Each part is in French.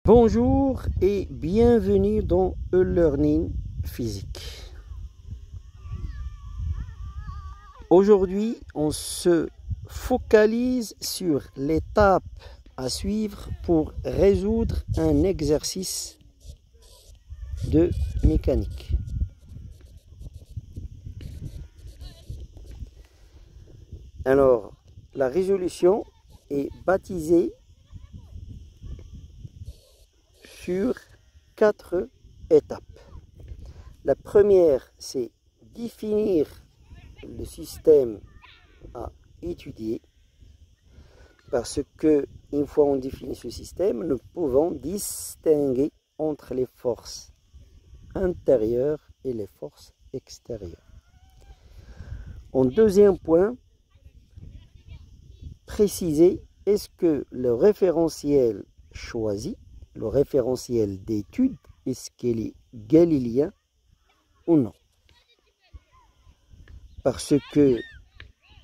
Bonjour et bienvenue dans e-learning physique. Aujourd'hui, on se focalise sur l'étape à suivre pour résoudre un exercice de mécanique. Alors, la résolution est baptisée sur 4 étapes. La première, c'est définir le système à étudier, parce que une fois on définit ce système, nous pouvons distinguer entre les forces intérieures et les forces extérieures. En deuxième point, préciser est-ce que le référentiel choisi, le référentiel d'étude, est-ce qu'il est galiléen ou non? Parce que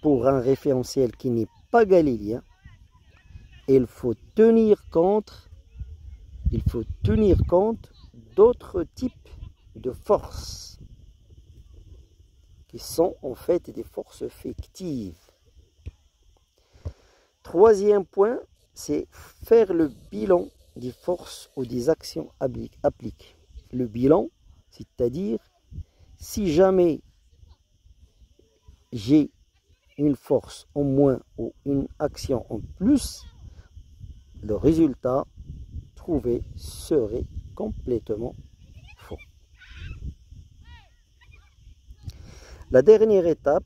pour un référentiel qui n'est pas galiléen, il faut tenir compte d'autres types de forces qui sont en fait des forces fictives. Troisième point, c'est faire le bilan des forces ou des actions appliquées. Le bilan, c'est-à-dire si jamais j'ai une force en moins ou une action en plus, le résultat trouvé serait complètement faux. La dernière étape,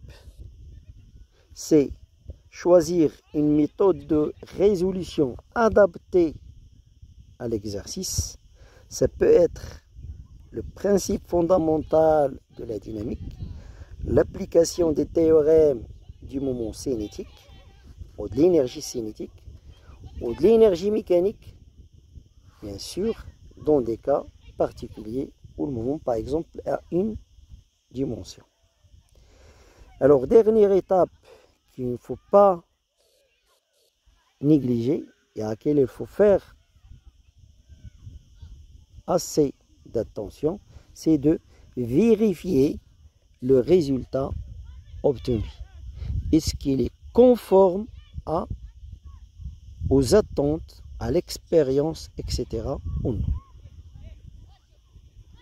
c'est choisir une méthode de résolution adaptée à l'exercice. Ça peut être le principe fondamental de la dynamique, l'application des théorèmes du moment cinétique, ou de l'énergie cinétique, ou de l'énergie mécanique, bien sûr, dans des cas particuliers où le moment, par exemple, a une dimension. Alors, dernière étape qu'il ne faut pas négliger et à laquelle il faut faire assez d'attention, c'est de vérifier le résultat obtenu. Est-ce qu'il est conforme aux attentes, à l'expérience, etc. ou non?